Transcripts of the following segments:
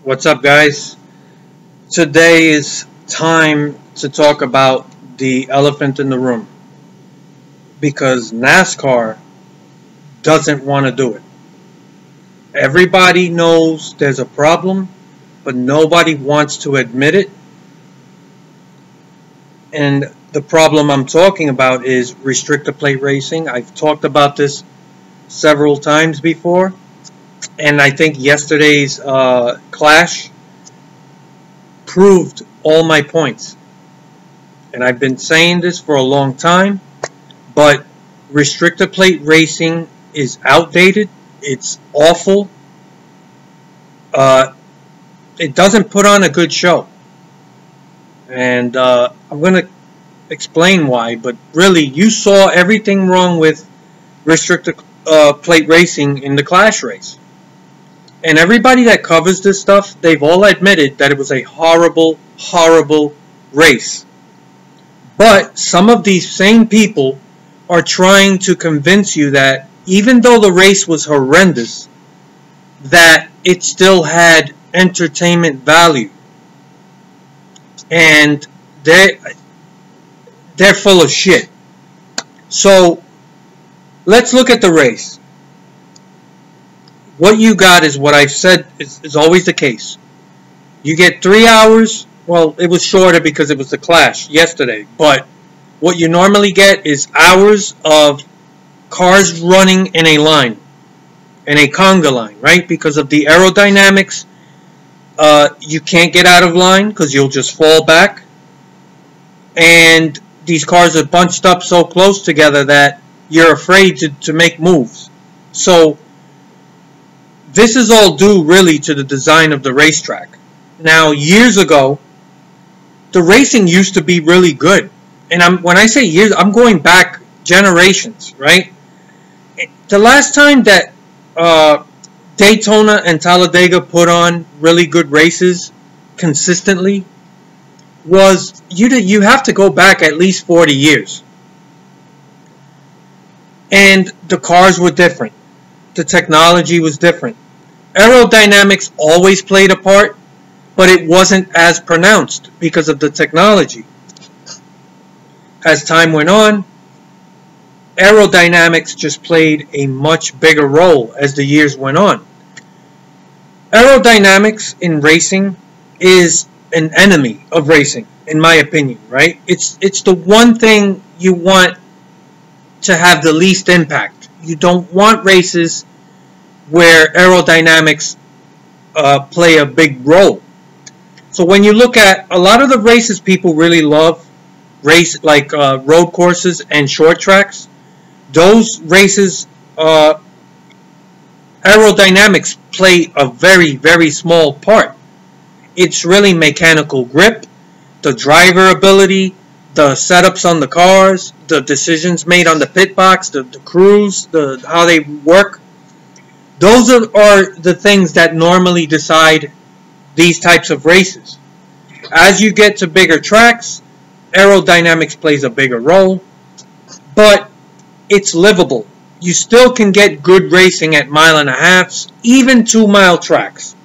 What's up, guys? Today is time to talk about the elephant in the room because NASCAR doesn't want to do it. Everybody knows there's a problem, but nobody wants to admit it. And the problem I'm talking about is restrictor plate racing. I've talked about this several times before. And I think yesterday's clash proved all my points. And I've been saying this for a long time, but restrictor plate racing is outdated. It's awful. It doesn't put on a good show. And I'm going to explain why, but really, you saw everything wrong with restrictor plate racing in the clash race. And everybody that covers this stuff, they've all admitted that it was a horrible, horrible race. But some of these same people are trying to convince you that even though the race was horrendous, that it still had entertainment value. And they're full of shit. So let's look at the race. What you got is what I've said is always the case. You get 3 hours. Well, it was shorter because it was the clash yesterday. But what you normally get is hours of cars running in a line. In a conga line, right? Because of the aerodynamics. You can't get out of line because you'll just fall back. And these cars are bunched up so close together that you're afraid to make moves. So this is all due really to the design of the racetrack. Now, years ago, the racing used to be really good. And when I say years, I'm going back generations, right? The last time that Daytona and Talladega put on really good races consistently was, you have to go back at least 40 years. And the cars were different. The technology was different. Aerodynamics always played a part, but it wasn't as pronounced because of the technology. As time went on, aerodynamics just played a much bigger role as the years went on. Aerodynamics in racing is an enemy of racing, in my opinion, right? It's the one thing you want to have the least impact. You don't want races where aerodynamics play a big role. So when you look at a lot of the races people really love, like road courses and short tracks, those races, aerodynamics play a very, very small part. It's really mechanical grip, the driver ability, the setups on the cars, the decisions made on the pit box, the crews, how they work. Those are the things that normally decide these types of races. As you get to bigger tracks, aerodynamics plays a bigger role, but it's livable. You still can get good racing at 1.5 miles, even 2-mile tracks.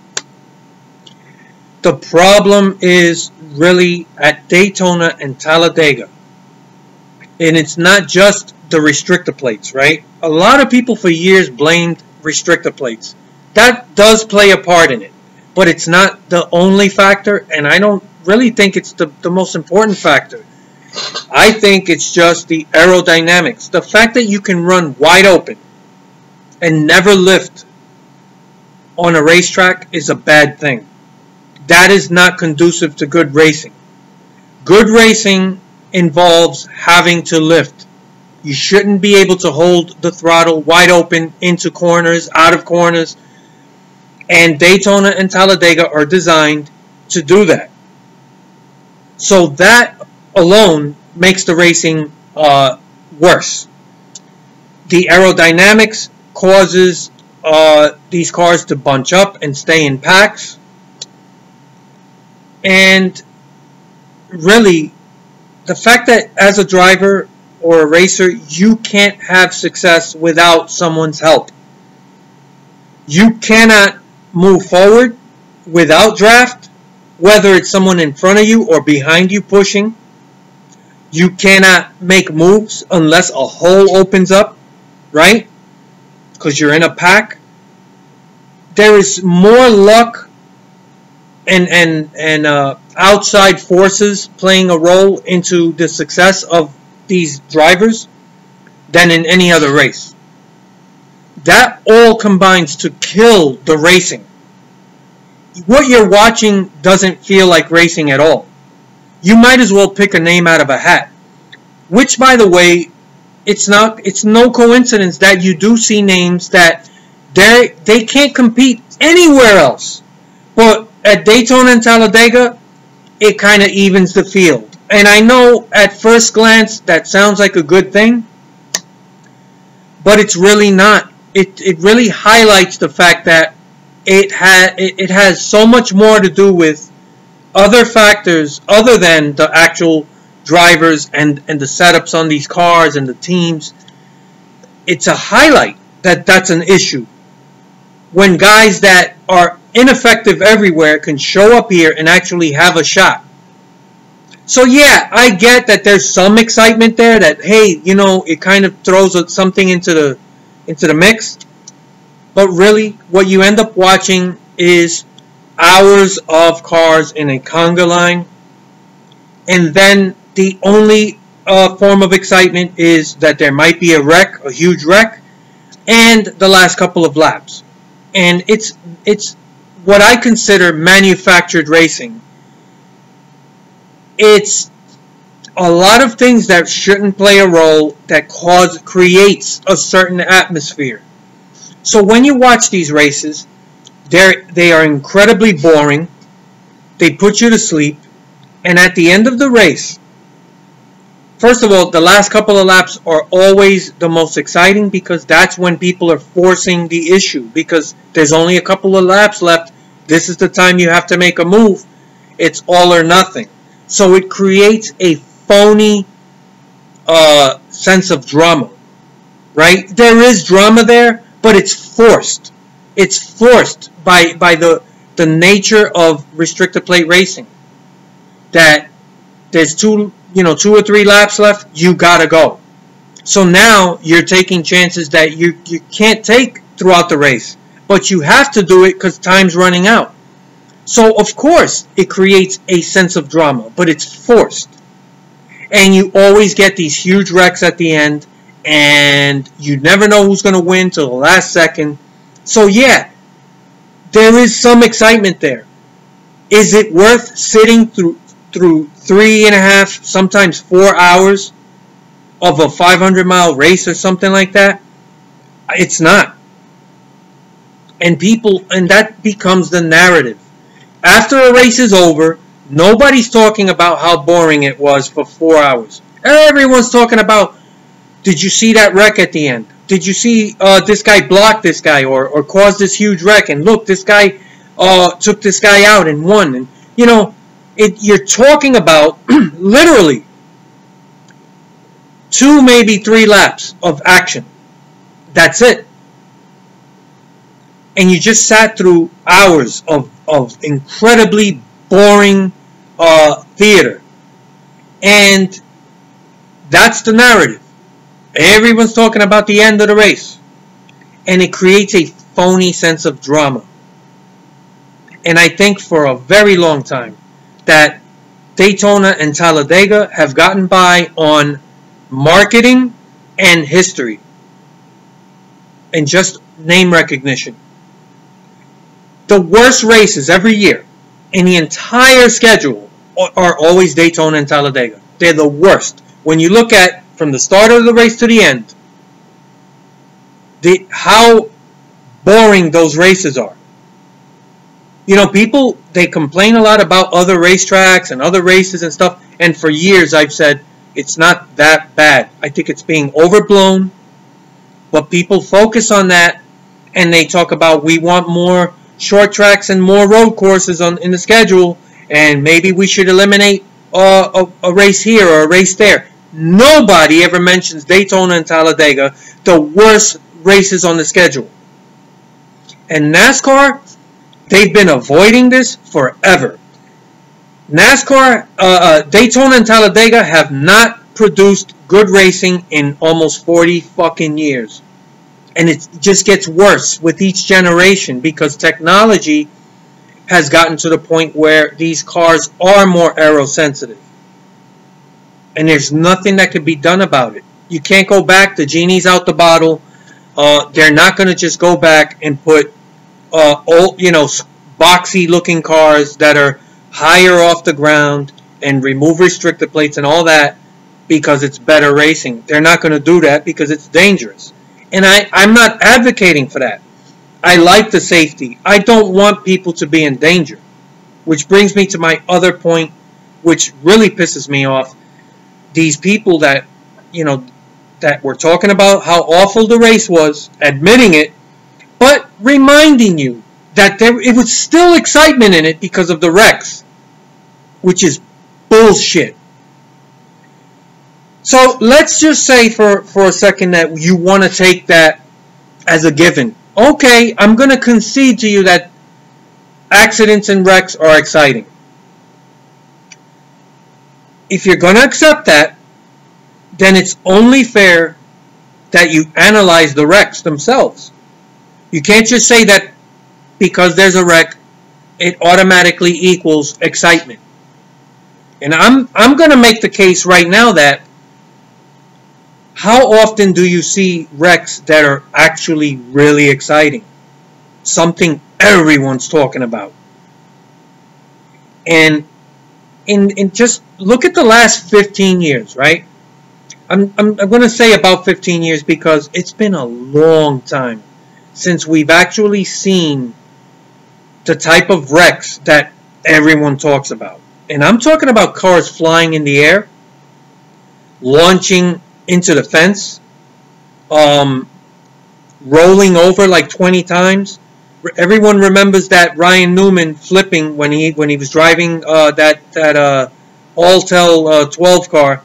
The problem is really at Daytona and Talladega. And it's not just the restrictor plates, right? A lot of people for years blamed restrictor plates. That does play a part in it, but it's not the only factor, and I don't really think it's the most important factor. I think it's just the aerodynamics. The fact that you can run wide open and never lift on a racetrack is a bad thing. That is not conducive to good racing. Good racing involves having to lift. You shouldn't be able to hold the throttle wide open into corners, out of corners. And Daytona and Talladega are designed to do that. So that alone makes the racing worse. The aerodynamics causes these cars to bunch up and stay in packs. And really, the fact that as a driver or a racer, you can't have success without someone's help. You cannot move forward without draft, whether it's someone in front of you or behind you pushing, you cannot make moves unless a hole opens up, right? Because you're in a pack. There is more luck and outside forces playing a role into the success of these drivers than in any other race. That all combines to kill the racing. What you're watching doesn't feel like racing at all. You might as well pick a name out of a hat. Which, by the way, it's no coincidence that you do see names that they can't compete anywhere else. But at Daytona and Talladega, it kind of evens the field. And I know at first glance that sounds like a good thing, but it's really not. It really highlights the fact that it has so much more to do with other factors other than the actual drivers and the setups on these cars and the teams. It's a highlight that's an issue. When guys that are ineffective everywhere can show up here and actually have a shot. So yeah, I get that there's some excitement there that, hey, you know, it kind of throws something into the mix. But really, what you end up watching is hours of cars in a conga line. And then the only form of excitement is that there might be a wreck, a huge wreck, and the last couple of laps. And it's what I consider manufactured racing. It's a lot of things that shouldn't play a role that creates a certain atmosphere. So when you watch these races, they are incredibly boring. They put you to sleep. And at the end of the race, first of all, the last couple of laps are always the most exciting because that's when people are forcing the issue because there's only a couple of laps left. This is the time you have to make a move. It's all or nothing. So it creates a phony sense of drama, right? There is drama there, but it's forced. It's forced by the nature of restricted plate racing. That there's two or three laps left, you gotta go. So now you're taking chances that you can't take throughout the race, but you have to do it because time's running out. So of course it creates a sense of drama, but it's forced. And you always get these huge wrecks at the end, and you never know who's going to win till the last second. So yeah, there is some excitement there. Is it worth sitting through 3.5, sometimes 4 hours of a 500-mile race or something like that? It's not. And that becomes the narrative. After a race is over, nobody's talking about how boring it was for 4 hours. Everyone's talking about, did you see that wreck at the end? Did you see this guy block this guy or cause this huge wreck? And look, this guy took this guy out and won. And you know, you're talking about literally 2, maybe 3 laps of action. That's it. And you just sat through hours of incredibly boring theater. And that's the narrative. Everyone's talking about the end of the race. And it creates a phony sense of drama. And I think for a very long time that Daytona and Talladega have gotten by on marketing and history. And just name recognition. The worst races every year in the entire schedule are always Daytona and Talladega. They're the worst. When you look at from the start of the race to the end, how boring those races are. You know, people, they complain a lot about other racetracks and other races and stuff, and for years I've said it's not that bad. I think it's being overblown, but people focus on that, and they talk about we want more short tracks and more road courses in the schedule, and maybe we should eliminate a race here or a race there. Nobody ever mentions Daytona and Talladega, the worst races on the schedule. And NASCAR, They've been avoiding this forever. NASCAR, Daytona and Talladega have not produced good racing in almost 40 fucking years. And it just gets worse with each generation because technology has gotten to the point where these cars are more aerosensitive. And there's nothing that can be done about it. You can't go back. The genie's out the bottle. They're not going to just go back and put old, boxy looking cars that are higher off the ground and remove restrictor plates and all that because it's better racing. They're not going to do that because it's dangerous. And I'm not advocating for that. I like the safety. I don't want people to be in danger. Which brings me to my other point, which really pisses me off. These people that, that were talking about how awful the race was, admitting it, but reminding you that it was still excitement in it because of the wrecks, which is bullshit. So let's just say for a second that you want to take that as a given. Okay, I'm going to concede to you that accidents and wrecks are exciting. If you're going to accept that, then it's only fair that you analyze the wrecks themselves. You can't just say that because there's a wreck, it automatically equals excitement. And I'm going to make the case right now that how often do you see wrecks that are actually really exciting? Something everyone's talking about. And just look at the last 15 years, right? I'm going to say about 15 years because it's been a long time since we've actually seen the type of wrecks that everyone talks about. And I'm talking about cars flying in the air, launching into the fence, rolling over like 20 times. Everyone remembers that Ryan Newman flipping when he was driving that Alltel 12 car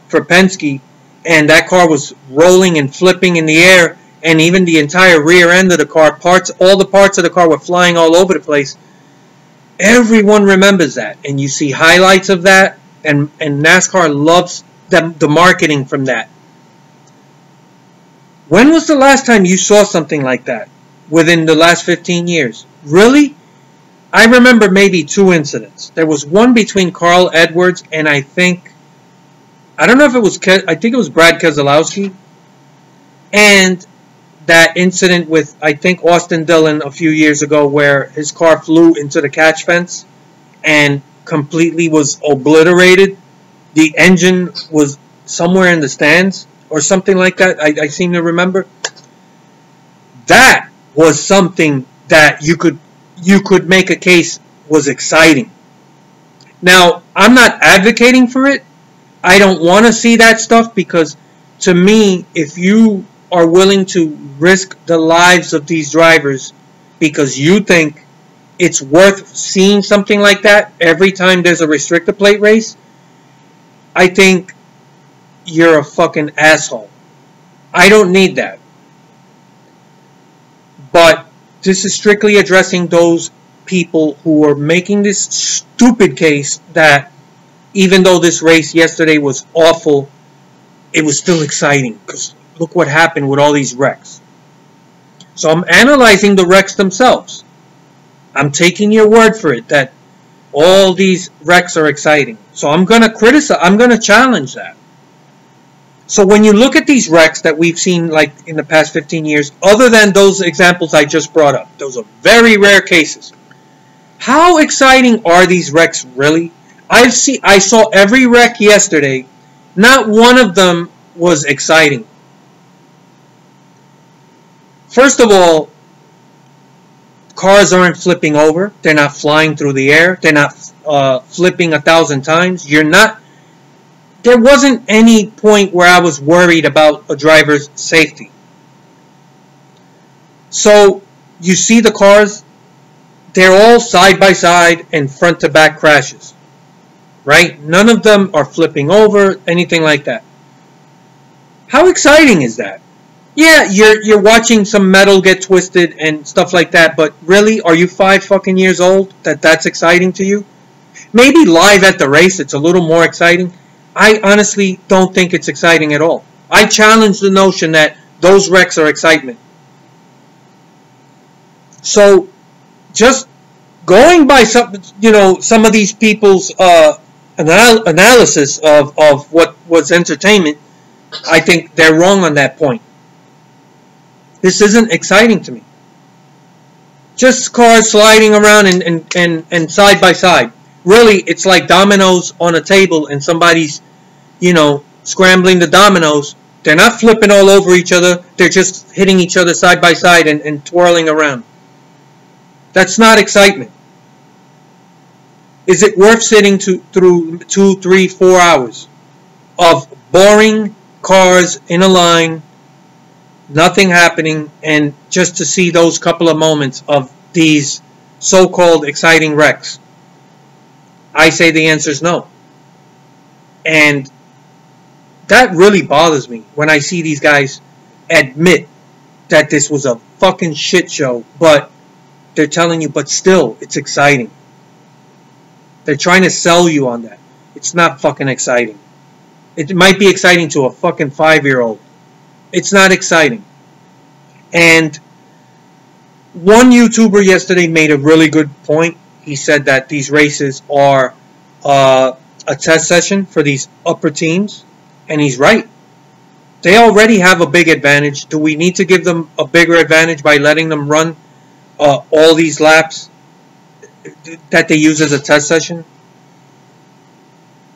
for Penske, and that car was rolling and flipping in the air, and even the entire rear end of the car, all the parts of the car were flying all over the place. Everyone remembers that, and you see highlights of that, and NASCAR loves the marketing from that. When was the last time you saw something like that within the last 15 years? Really? I remember maybe 2 incidents. There was one between Carl Edwards and I think it was Brad Keselowski, and that incident with, I think, Austin Dillon a few years ago where his car flew into the catch fence and completely was obliterated. The engine was somewhere in the stands or something like that. I seem to remember. That was something that you could make a case was exciting. Now, I'm not advocating for it. I don't want to see that stuff because, to me, if you are willing to risk the lives of these drivers because you think it's worth seeing something like that every time there's a restrictor plate race, I think you're a fucking asshole. I don't need that. But this is strictly addressing those people who are making this stupid case that even though this race yesterday was awful, it was still exciting because look what happened with all these wrecks. So I'm analyzing the wrecks themselves. I'm taking your word for it that all these wrecks are exciting. So I'm going to criticize, I'm going to challenge that. So when you look at these wrecks that we've seen like in the past 15 years, other than those examples I just brought up, those are very rare cases. How exciting are these wrecks really? I saw every wreck yesterday. Not one of them was exciting. First of all, cars aren't flipping over. They're not flying through the air. They're not flipping 1,000 times. There wasn't any point where I was worried about a driver's safety. So you see the cars, they're all side by side and front to back crashes. Right? None of them are flipping over, anything like that. How exciting is that? Yeah, you're watching some metal get twisted and stuff like that, but really, are you 5 fucking years old that's exciting to you? Maybe live at the race it's a little more exciting. I honestly don't think it's exciting at all. I challenge the notion that those wrecks are excitement. So, just going by some of these people's analysis of what was entertainment, I think they're wrong on that point. This isn't exciting to me. Just cars sliding around and side by side. Really, it's like dominoes on a table and somebody's, scrambling the dominoes. They're not flipping all over each other. They're just hitting each other side by side and twirling around. That's not excitement. Is it worth sitting through 2, 3, 4 hours of boring cars in a line, nothing happening, and just to see those couple of moments of these so-called exciting wrecks? I say the answer is no. And that really bothers me when I see these guys admit that this was a fucking shit show, but they're telling you, but still, it's exciting. They're trying to sell you on that. It's not fucking exciting. It might be exciting to a fucking 5-year-old. It's not exciting. And one YouTuber yesterday made a really good point. He said that these races are a test session for these upper teams. And he's right. They already have a big advantage. Do we need to give them a bigger advantage by letting them run all these laps that they use as a test session?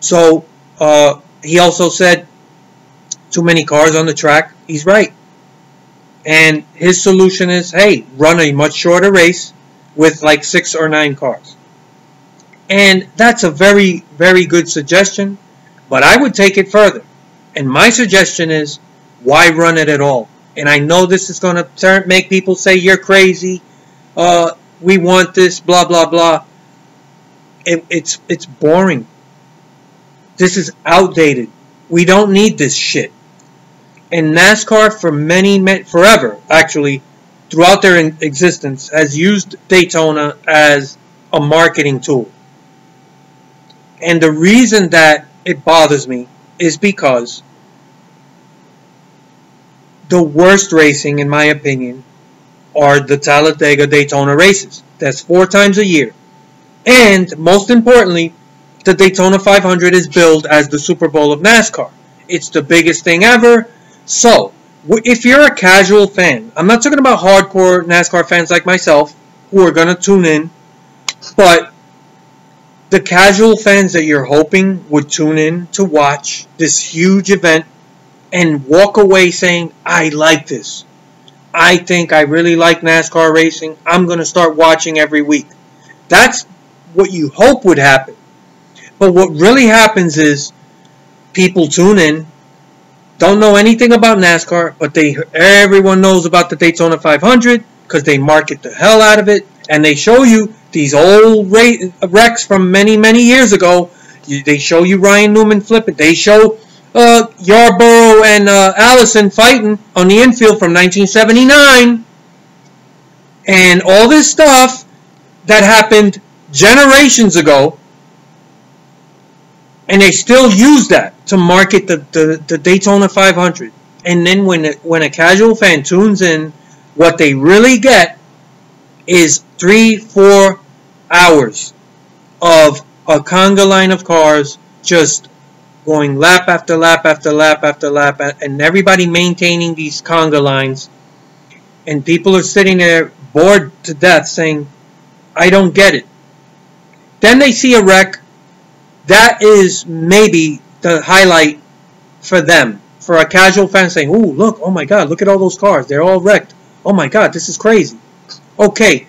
So he also said too many cars on the track. He's right. And his solution is, hey, run a much shorter race with like 6 or 9 cars. And that's a very, very good suggestion. But I would take it further. And my suggestion is, why run it at all? And I know this is going to make people say, you're crazy. We want this, blah, blah, blah. It's boring. This is outdated. We don't need this shit. And NASCAR forever, actually, throughout their existence, has used Daytona as a marketing tool. And the reason that it bothers me is because the worst racing, in my opinion, are the Talladega Daytona races. That's 4 times a year. And, most importantly, the Daytona 500 is billed as the Super Bowl of NASCAR. It's the biggest thing ever. So, if you're a casual fan, I'm not talking about hardcore NASCAR fans like myself, who are going to tune in, but the casual fans that you're hoping would tune in to watch this huge event and walk away saying, I like this. I think I really like NASCAR racing. I'm going to start watching every week. That's what you hope would happen. But what really happens is people tune in, don't know anything about NASCAR, but everyone knows about the Daytona 500 because they market the hell out of it, and they show you these old wrecks from many, many years ago. They show you Ryan Newman flipping. They show Yarborough and Allison fighting on the infield from 1979. And all this stuff that happened generations ago. And they still use that to market the Daytona 500. And then when a casual fan tunes in, what they really get is 3-4 hours of a conga line of cars just going lap after lap after lap after lap, and everybody maintaining these conga lines. And people are sitting there bored to death saying, I don't get it. Then they see a wreck. That is maybe the highlight for them. For a casual fan saying, ooh, look, oh my God, look at all those cars. They're all wrecked. Oh my God, this is crazy. Okay,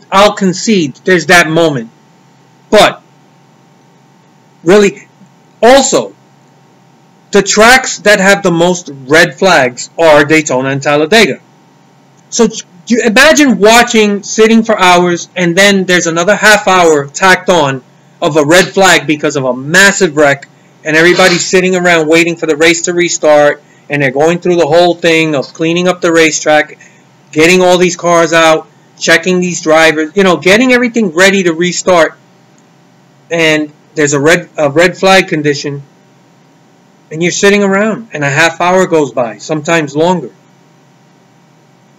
I'll concede. There's that moment. But, really, also, the tracks that have the most red flags are Daytona and Talladega. So, you imagine sitting for hours, and then there's another half hour tacked on of a red flag because of a massive wreck, and everybody's sitting around waiting for the race to restart, and they're going through the whole thing of cleaning up the racetrack, getting all these cars out, checking these drivers, getting everything ready to restart. And there's a red flag condition, and you're sitting around, and a half hour goes by, sometimes longer.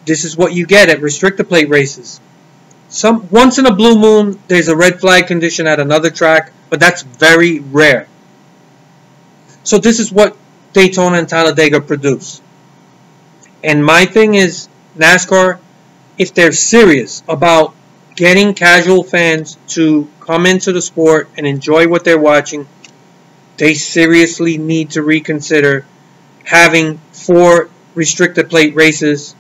This is what you get at restrictor plate races. Once in a blue moon, there's a red flag condition at another track, but that's very rare. So this is what Daytona and Talladega produce. And my thing is, NASCAR, if they're serious about getting casual fans to come into the sport and enjoy what they're watching, they seriously need to reconsider having 4 restrictor plate races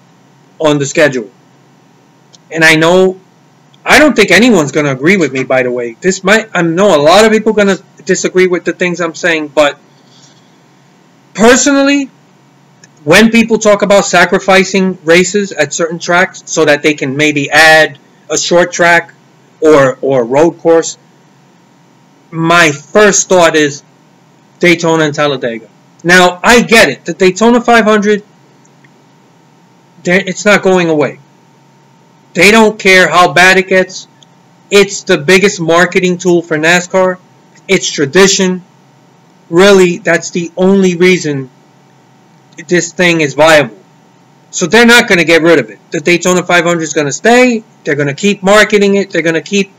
on the schedule. And I don't think anyone's going to agree with me, by the way. I know a lot of people are going to disagree with the things I'm saying, but personally, when people talk about sacrificing races at certain tracks so that they can maybe add a short track or a road course, my first thought is Daytona and Talladega. Now, I get it. The Daytona 500, it's not going away. They don't care how bad it gets. It's the biggest marketing tool for NASCAR. It's tradition. Really, that's the only reason this thing is viable. So they're not going to get rid of it. The Daytona 500 is going to stay. They're going to keep marketing it. They're going to keep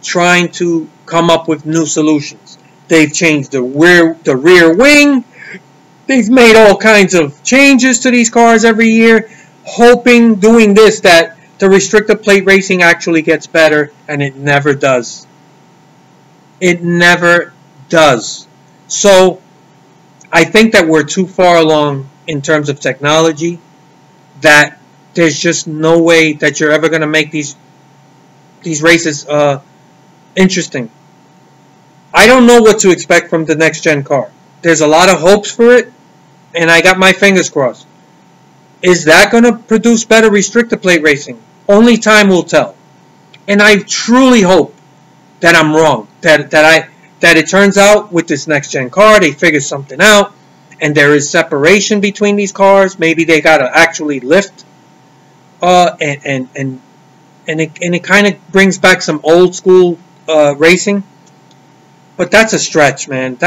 trying to come up with new solutions. They've changed the rear wing. They've made all kinds of changes to these cars every year, doing this, that the restrictor plate racing actually gets better, and it never does. It never does. So I think that we're too far along in terms of technology, that there's just no way that you're ever going to make these races interesting. I don't know what to expect from the next gen car. There's a lot of hopes for it, and I got my fingers crossed. Is that going to produce better restrictor plate racing? Only time will tell. And I truly hope that I'm wrong. That it turns out with this next gen car, they figure something out, and there is separation between these cars. Maybe they got to actually lift, and it kind of brings back some old school racing. But that's a stretch, man.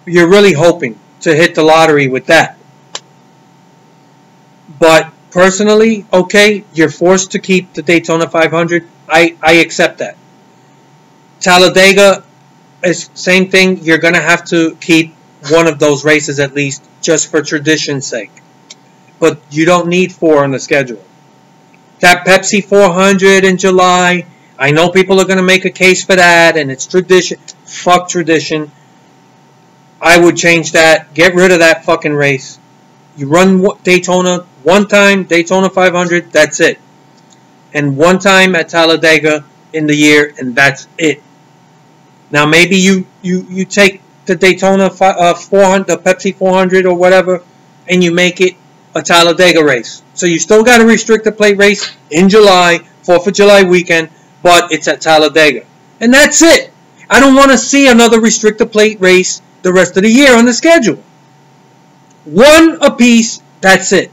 You're really hoping to hit the lottery with that. But personally, okay, you're forced to keep the Daytona 500. I accept that. Talladega is same thing. You're going to have to keep one of those races at least, just for tradition's sake. But you don't need 4 on the schedule. That Pepsi 400 in July, I know people are going to make a case for that, and it's tradition. Fuck tradition. I would change that. Get rid of that fucking race. You run Daytona one time, Daytona 500, that's it. And one time at Talladega in the year, and that's it. Now maybe you take the Daytona 400, the Pepsi 400 or whatever, and you make it a Talladega race. So you still got a restrictor plate race in July, 4th of July weekend, but it's at Talladega. And that's it. I don't want to see another restrictor plate race the rest of the year on the schedule. One apiece, that's it.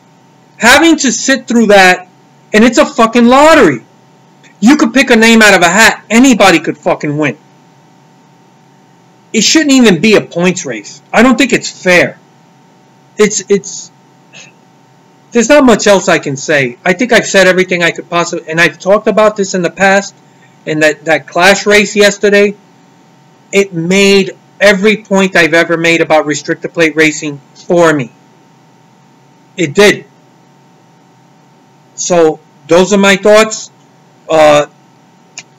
Having to sit through that, and it's a fucking lottery. You could pick a name out of a hat. Anybody could fucking win. It shouldn't even be a points race. I don't think it's fair. There's not much else I can say. I think I've said everything I could possibly, and I've talked about this in the past, and that Clash race yesterday, it made every point I've ever made about restrictor plate racing for me. It did. So those are my thoughts. I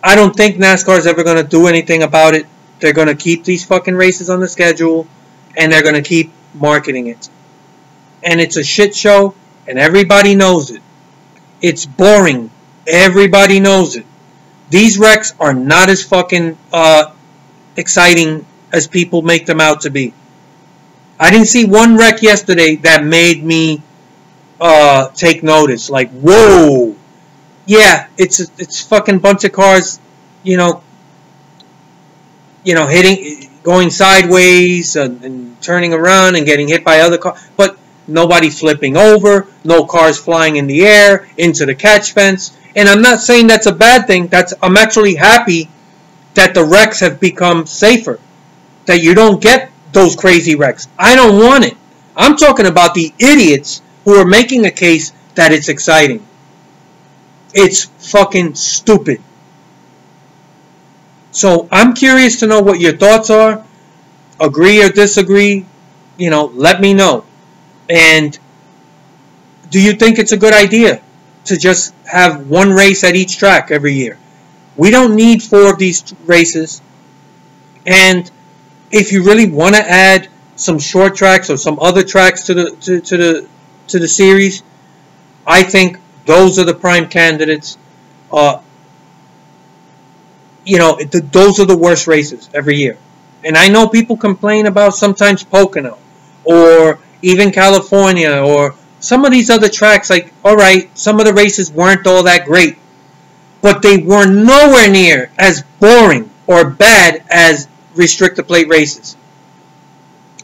don't think NASCAR is ever going to do anything about it. They're going to keep these fucking races on the schedule, and they're going to keep marketing it. And it's a shit show, and everybody knows it. It's boring. Everybody knows it. These wrecks are not as fucking exciting as people make them out to be. I didn't see one wreck yesterday that made me take notice. Like, whoa. Yeah, it's fucking bunch of cars, hitting, going sideways and turning around and getting hit by other cars, but nobody flipping over, no cars flying in the air into the catch fence. And I'm not saying that's a bad thing. I'm actually happy that the wrecks have become safer, that you don't get those crazy wrecks. I don't want it. I'm talking about the idiots who are making a case that it's exciting. It's fucking stupid. So I'm curious to know what your thoughts are. Agree or disagree, let me know. And do you think it's a good idea to just have one race at each track every year? We don't need 4 of these races. And if you really want to add some short tracks or some other tracks to the series, I think those are the prime candidates. Those are the worst races every year. And I know people complain about sometimes Pocono or even California or some of these other tracks. Like, all right, some of the races weren't all that great, but they were nowhere near as boring or bad as restrictor plate races.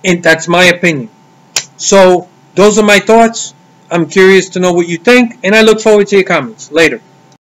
And that's my opinion. So those are my thoughts. I'm curious to know what you think, and I look forward to your comments later.